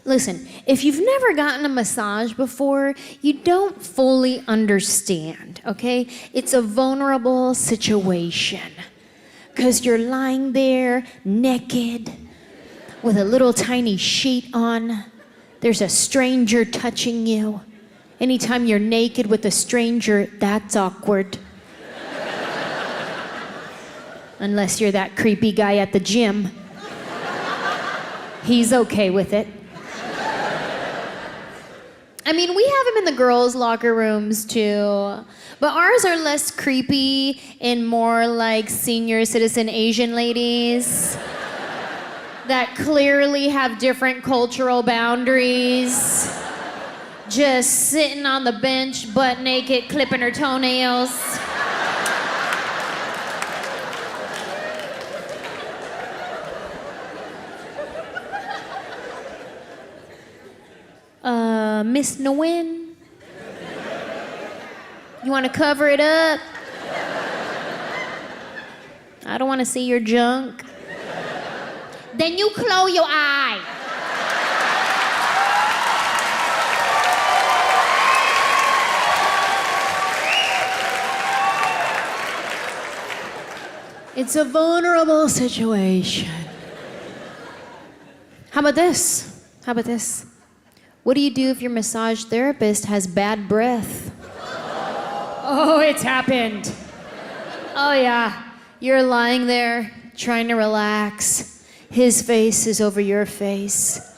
Listen, if you've never gotten a massage before, you don't fully understand, okay? It's a vulnerable situation. Because you're lying there naked with a little tiny sheet on. There's a stranger touching you. Anytime you're naked with a stranger, that's awkward. Unless you're that creepy guy at the gym. He's okay with it. I mean, we have them in the girls' locker rooms too, but ours are less creepy and more like senior citizen Asian ladies that clearly have different cultural boundaries, just sitting on the bench, butt naked, clipping her toenails. Miss Nguyen? You want to cover it up? I don't want to see your junk. Then you close your eye. It's a vulnerable situation. How about this? How about this? What do you do if your massage therapist has bad breath? Oh, it's happened. Oh, yeah. You're lying there trying to relax. His face is over your face.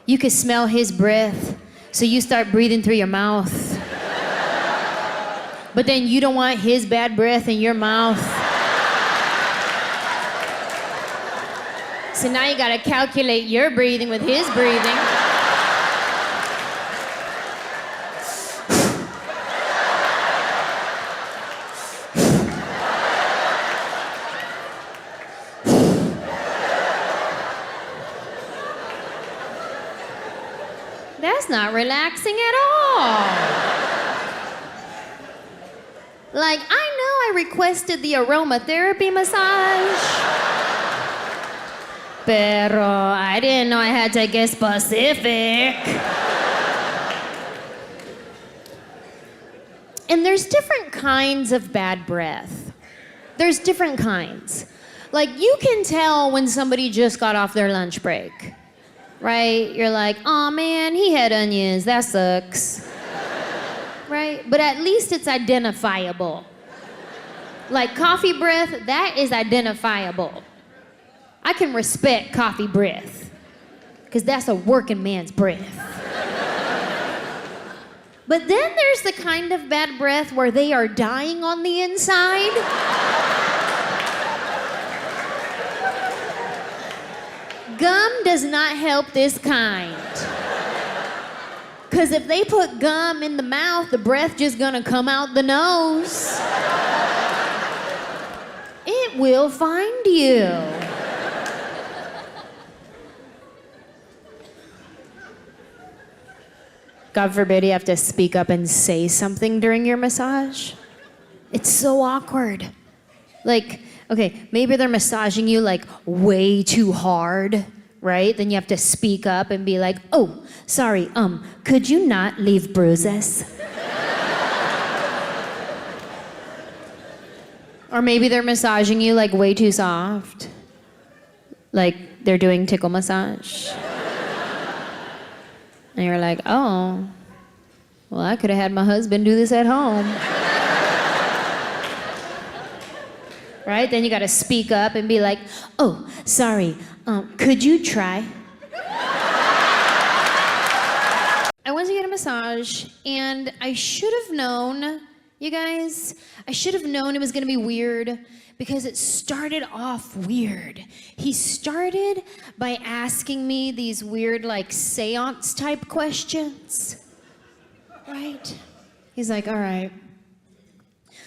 You can smell his breath, so you start breathing through your mouth. But then you don't want his bad breath in your mouth. So now you gotta calculate your breathing with his breathing. That's not relaxing at all. Like, I know I requested the aromatherapy massage, pero I didn't know I had to get specific. And there's different kinds of bad breath. There's different kinds. Like, you can tell when somebody just got off their lunch break. Right? You're like, oh man, he had onions, that sucks. Right? But at least it's identifiable. Like coffee breath, that is identifiable. I can respect coffee breath, because that's a working man's breath. But then there's the kind of bad breath where they are dying on the inside. Gum does not help this kind. Because if they put gum in the mouth, the breath just gonna come out the nose. It will find you. God forbid you have to speak up and say something during your massage. It's so awkward. Like, okay, maybe they're massaging you like way too hard, right? Then you have to speak up and be like, oh, sorry, could you not leave bruises? Or maybe they're massaging you like way too soft. Like they're doing tickle massage. And you're like, oh, well, I could have had my husband do this at home. Right? Then you gotta speak up and be like, oh, sorry, could you try? I went to get a massage, and I should have known, you guys, I should have known it was gonna be weird, because it started off weird. He started by asking me these weird, like, seance type questions, right? He's like, all right,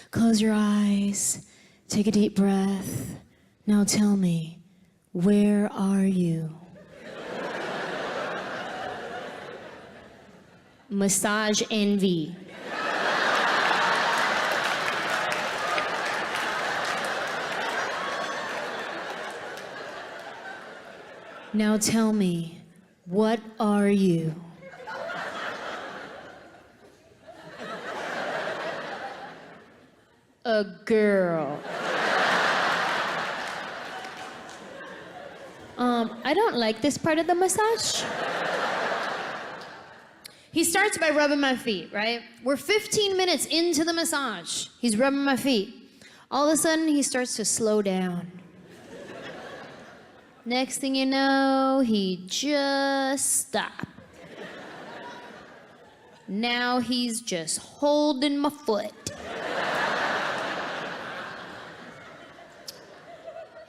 close your eyes. Take a deep breath. Now tell me, where are you? Massage envy. Now tell me, What are you? A girl. I don't like this part of the massage. He starts by rubbing my feet, right? We're 15 minutes into the massage. He's rubbing my feet. All of a sudden, he starts to slow down. Next thing you know, he just stopped. Now he's just holding my foot.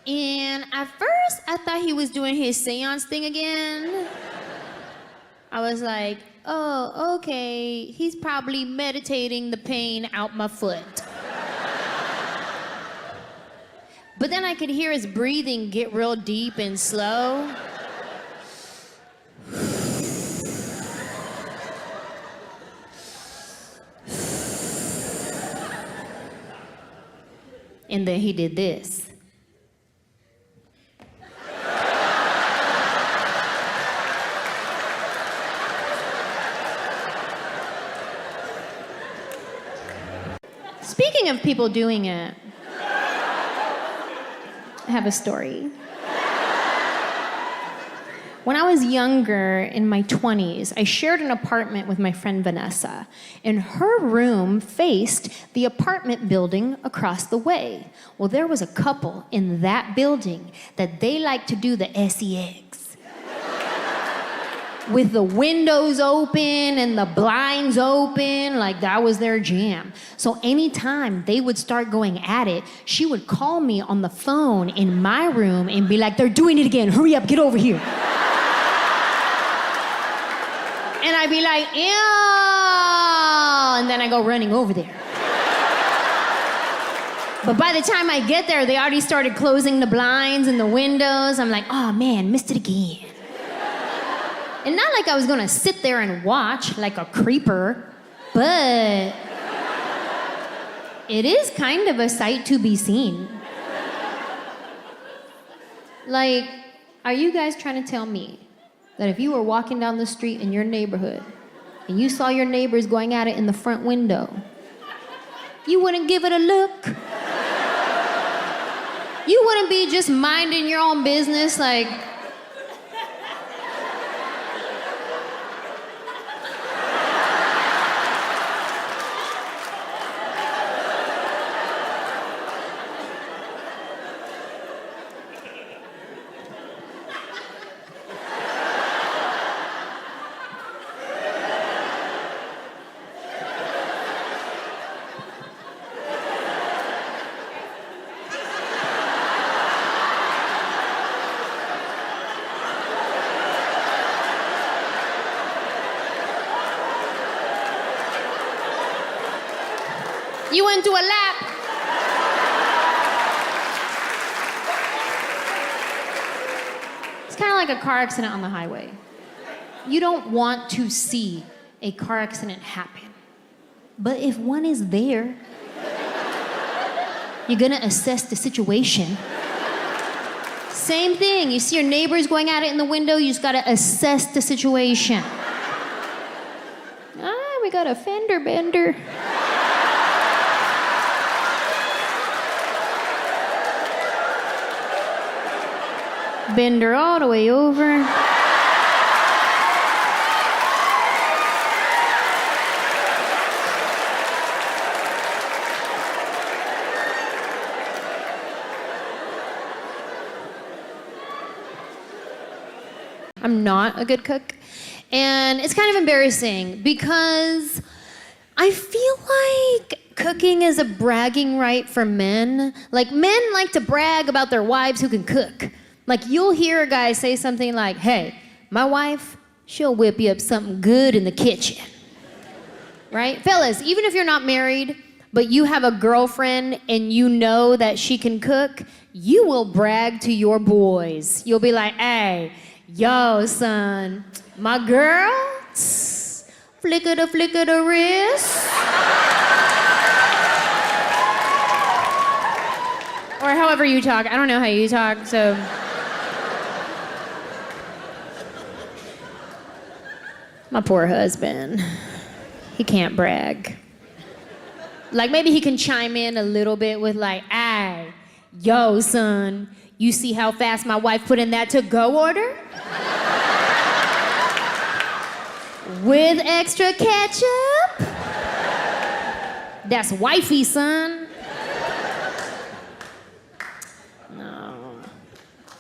And at first, I thought he was doing his seance thing again. I was like, oh, okay, he's probably meditating the pain out my foot. But then I could hear his breathing get real deep and slow. And then he did this. Speaking of people doing it, I have a story. When I was younger, in my 20s, I shared an apartment with my friend Vanessa, and her room faced the apartment building across the way. Well, there was a couple in that building that they liked to do the sex. With the windows open and the blinds open, like that was their jam. So anytime they would start going at it, she would call me on the phone in my room and be like, they're doing it again, hurry up, get over here. And I'd be like, ew, and then I go running over there. But by the time I get there, they already started closing the blinds and the windows. I'm like, oh man, missed it again. And not like I was gonna sit there and watch like a creeper, but it is kind of a sight to be seen. Like, are you guys trying to tell me that if you were walking down the street in your neighborhood and you saw your neighbors going at it in the front window, you wouldn't give it a look? You wouldn't be just minding your own business like, you went to a lap. It's kind of like a car accident on the highway. You don't want to see a car accident happen. But if one is there, you're gonna assess the situation. Same thing, you see your neighbors going at it in the window, you just gotta assess the situation. Ah, we got a fender bender. Bend her all the way over. I'm not a good cook, and it's kind of embarrassing because I feel like cooking is a bragging right for men. Like, men like to brag about their wives who can cook. Like, you'll hear a guy say something like, hey, my wife, she'll whip you up something good in the kitchen. Right? Fellas, even if you're not married, but you have a girlfriend and you know that she can cook, you will brag to your boys. You'll be like, hey, yo, son, my girl, flicker the wrist. Or however you talk. I don't know how you talk, so. My poor husband. He can't brag. Like, maybe he can chime in a little bit with like, "Ay, yo, son, you see how fast my wife put in that to-go order? With extra ketchup? That's wifey, son." No,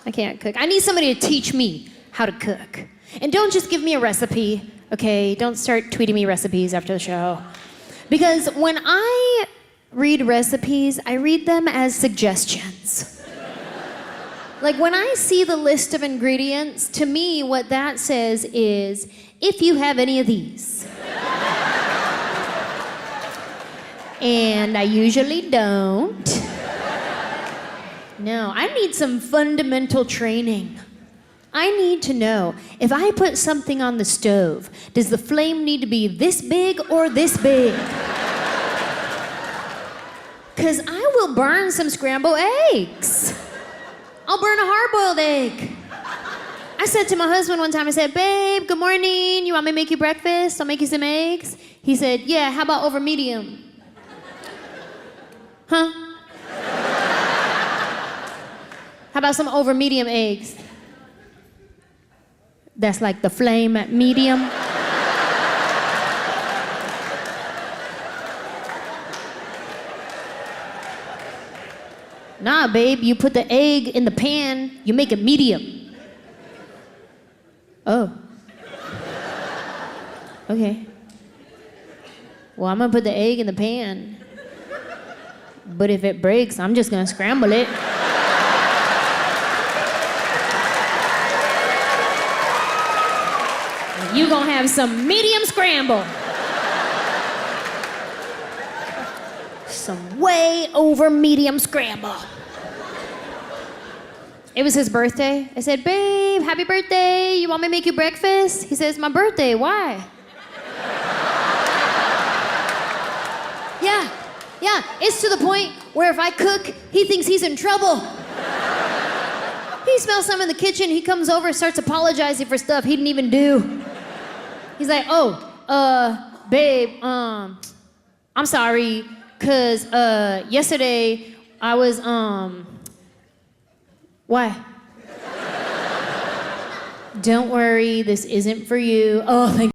I can't cook. I need somebody to teach me how to cook. And don't just give me a recipe, okay? Don't start tweeting me recipes after the show. Because when I read recipes, I read them as suggestions. Like, when I see the list of ingredients, to me, what that says is, if you have any of these. And I usually don't. No, I need some fundamental training. I need to know, if I put something on the stove, does the flame need to be this big or this big? Because I will burn some scrambled eggs. I'll burn a hard-boiled egg. I said to my husband one time, I said, "Babe, good morning. You want me to make you breakfast? I'll make you some eggs." He said, "Yeah, how about over medium?" Huh? How about some over medium eggs? That's like the flame at medium. Nah, babe, you put the egg in the pan, you make it medium. Oh. Okay. Well, I'm gonna put the egg in the pan. But if it breaks, I'm just gonna scramble it. You gonna have some medium scramble. Some way over medium scramble. It was his birthday. I said, "Babe, happy birthday. You want me to make you breakfast?" He says, "My birthday, why?" Yeah, it's to the point where if I cook, he thinks he's in trouble. He smells something in the kitchen, he comes over, starts apologizing for stuff he didn't even do. He's like, "Babe, I'm sorry, 'cause yesterday I was, Why? Don't worry, this isn't for you. Oh, thank